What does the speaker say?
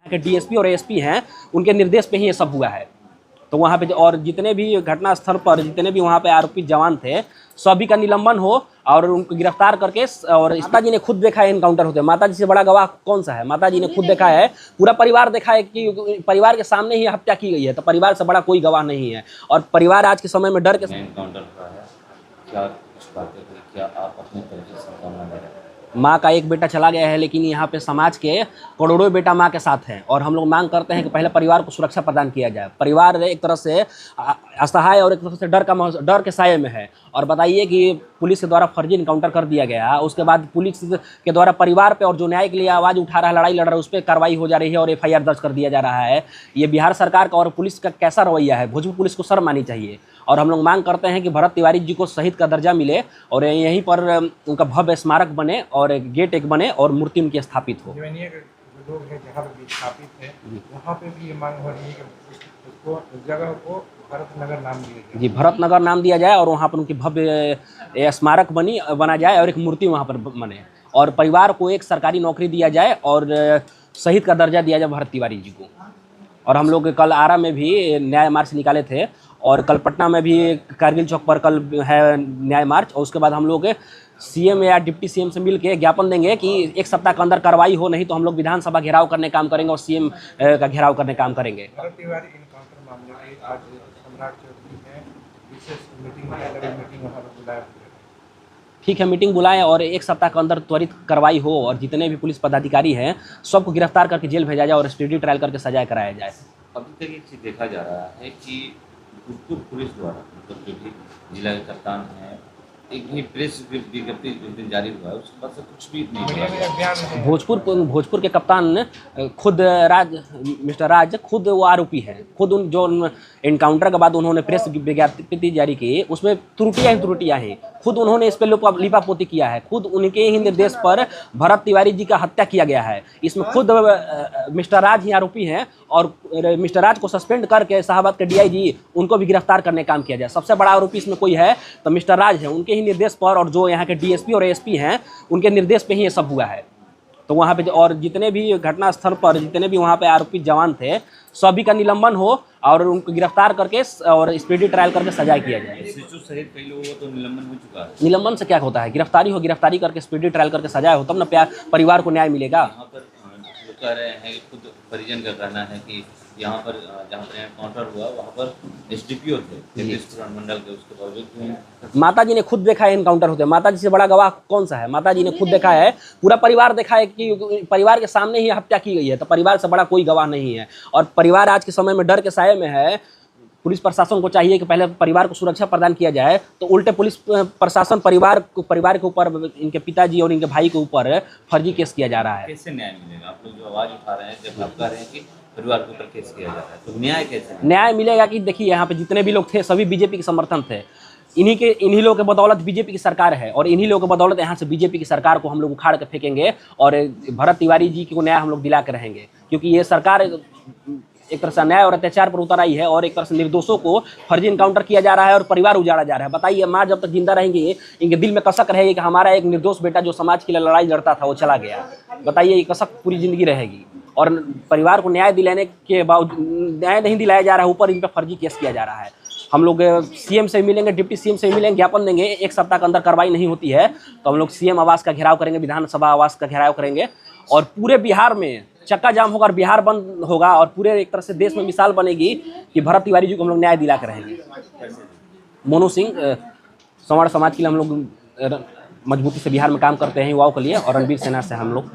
के डीएसपी और एएसपी हैं, उनके निर्देश पे ही ये सब हुआ है। तो वहाँ पे और जितने भी घटना स्थल पर जितने भी वहाँ पे आरोपी जवान थे, सभी का निलंबन हो और उनको गिरफ्तार करके। और माता जी ने खुद देखा है एनकाउंटर होते, माता जी से बड़ा गवाह कौन सा है? माता जी ने खुद देखा है, पूरा परिवार देखा है कि परिवार के सामने ही हत्या की गई है, तो परिवार से बड़ा कोई गवाह नहीं है। और परिवार आज के समय में डर के एनकाउंटर हुआ है, क्या कुछ बातें हुई, क्या आप अपने तरीके से समझा रहे हैं? माँ का एक बेटा चला गया है, लेकिन यहाँ पे समाज के करोड़ों बेटा माँ के साथ हैं। और हम लोग मांग करते हैं कि पहले परिवार को सुरक्षा प्रदान किया जाए। परिवार एक तरह से असहाय और एक तरह से डर के साये में है। और बताइए कि पुलिस के द्वारा फर्जी इनकाउंटर कर दिया गया, उसके बाद पुलिस के द्वारा परिवार पे और जो न्याय के लिए आवाज़ उठा रहा है, लड़ाई लड़ रहा है, उस पर कार्रवाई हो जा रही है और एफआईआर दर्ज कर दिया जा रहा है। ये बिहार सरकार का और पुलिस का कैसा रवैया है? भोजपुर पुलिस को शर्म आनी चाहिए। और हम लोग मांग करते हैं कि भरत तिवारी जी को शहीद का दर्जा मिले और यहीं पर उनका भव्य स्मारक बने और गेट एक बने और मूर्ति उनकी स्थापित हो। लोग हैं जहाँ पे स्थापित है, वहाँ पे भी ये मांग हो रही है कि उसको उस जगह को भरत नगर नाम दिया जाए। जी, भरत नगर नाम दिया जाए और वहाँ पर उनकी भव्य स्मारक बना जाए और एक मूर्ति वहाँ पर बने और परिवार को एक सरकारी नौकरी दिया जाए और शहीद का दर्जा दिया जाए भरत तिवारी जी को। और हम लोग कल आरा में भी न्याय मार्च निकाले थे और कल पटना में भी कारगिल चौक पर कल है न्याय मार्च। और उसके बाद हम लोग सीएम या डिप्टी सीएम से मिल के ज्ञापन देंगे कि एक सप्ताह के अंदर कार्रवाई हो, नहीं तो हम लोग विधानसभा घेराव करने काम करेंगे और सीएम का घेराव करने काम करेंगे। भरत तिवारी इनकाउंटर मामले में आज सम्राट चौधरी ने विशेष मीटिंग वहाँ पर बुलाया। ठीक है, मीटिंग बुलाएं और एक सप्ताह के अंदर त्वरित कार्रवाई हो और जितने भी पुलिस पदाधिकारी हैं सबको गिरफ्तार करके जेल भेजा जाए और स्पीडी ट्रायल करके सजा कराया जाए। अभी तक एक चीज़ देखा जा रहा है कि भोजपुर पुलिस द्वारा, मतलब जो भी जिला के कप्तान हैं, एक ही प्रेस विज्ञप्ति जिस दिन जारी हुआ है उसके बाद से कुछ भी नहीं हुआ। भोजपुर के कप्तान खुद मिस्टर राज खुद वो आरोपी हैं। खुद उन जो एनकाउंटर के बाद उन्होंने प्रेस विज्ञप्ति जारी की, उसमें त्रुटियां हैं। खुद उन्होंने इस पर लिपापोती किया है। खुद उनके ही निर्देश पर भरत तिवारी जी का हत्या किया गया है। इसमें खुद मिस्टर राज ही आरोपी हैं और मिस्टर राज को सस्पेंड करके शाहबाद के डीआईजी उनको भी गिरफ्तार करने का काम किया जाए। सबसे बड़ा आरोपी इसमें कोई है तो मिस्टर राज है। उनके ही निर्देश पर और जो यहाँ के डीएसपी और एएसपी हैं, उनके निर्देश पे ही ये सब हुआ है। तो वहाँ पे और जितने भी घटना स्थल पर जितने भी वहाँ पे आरोपी जवान थे, सभी का निलंबन हो और उनको गिरफ्तार करके और स्पीडी ट्रायल करके सजा किया जाए। सहित कई लोगों को तो निलंबन हो चुका है। निलंबन से क्या होता है? गिरफ्तारी हो, गिरफ्तारी करके स्पीडी ट्रायल करके सजाया हो, तब ना परिवार को न्याय मिलेगा। यहाँ पर जो कह रहे हैं कि खुद परिजन का कहना है कि यहाँ पर जहाँ पर एनकाउंटर हुआ वहाँ पर एसडीपीओ थे मंडल के, उसके बावजूद माता जी ने खुद देखा है एनकाउंटर होते, माता जी से बड़ा गवाह कौन सा है? माता जी ने खुद देखा है, पूरा परिवार देखा है कि परिवार के सामने ही हत्या की गई है, तो परिवार से बड़ा कोई गवाह नहीं है। और परिवार आज के समय में डर के साये में है। पुलिस प्रशासन को चाहिए कि पहले परिवार को सुरक्षा प्रदान किया जाए, तो उल्टे पुलिस प्रशासन परिवार के ऊपर, इनके पिताजी और इनके भाई के ऊपर फर्जी केस किया जा रहा है। कैसे न्याय मिलेगा? आप लोग जो आवाज़ उठा रहे हैं, जब आप कह रहे हैं कि परिवार के ऊपर केस किया जा रहा है, तो न्याय कैसे? न्याय मिलेगा कि देखिए, यहाँ पे जितने भी लोग थे सभी बीजेपी के समर्थन थे। इन्हीं लोगों के बदौलत बीजेपी की सरकार है और इन्हीं लोगों के बदौलत यहाँ से बीजेपी की सरकार को हम लोग उखाड़ के फेंकेंगे और भरत तिवारी जी को न्याय हम लोग दिला के रहेंगे। क्योंकि ये सरकार एक तरह से अन्याय और अत्याचार पर उतर आई है और एक तरह से निर्दोषों को फर्जी इनकाउंटर किया जा रहा है और परिवार उजाड़ा जा रहा है। बताइए, माँ जब तक जिंदा रहेंगी, इनके दिल में कसक रहेगी कि हमारा एक निर्दोष बेटा जो समाज के लिए लड़ाई लड़ता था वो चला गया। बताइए, ये कसक पूरी जिंदगी रहेगी। और परिवार को न्याय दिलाने के बावजूद न्याय नहीं दिलाया जा रहा है, ऊपर इन पर फर्जी केस किया जा रहा है। हम लोग सीएम से मिलेंगे, डिप्टी सीएम से मिलेंगे, ज्ञापन देंगे। एक सप्ताह के अंदर कार्रवाई नहीं होती है तो हम लोग सीएम आवास का घेराव करेंगे, विधानसभा आवास का घेराव करेंगे और पूरे बिहार में चक्का जाम होगा और बिहार बंद होगा और पूरे एक तरह से देश में मिसाल बनेगी कि भरत तिवारी जी को हम लोग न्याय दिला कर रहेंगे। मोनू सिंह, संवार समाज के लिए हम लोग मजबूती से बिहार में काम करते हैं युवाओं के लिए, और रणवीर सेना से हम लोग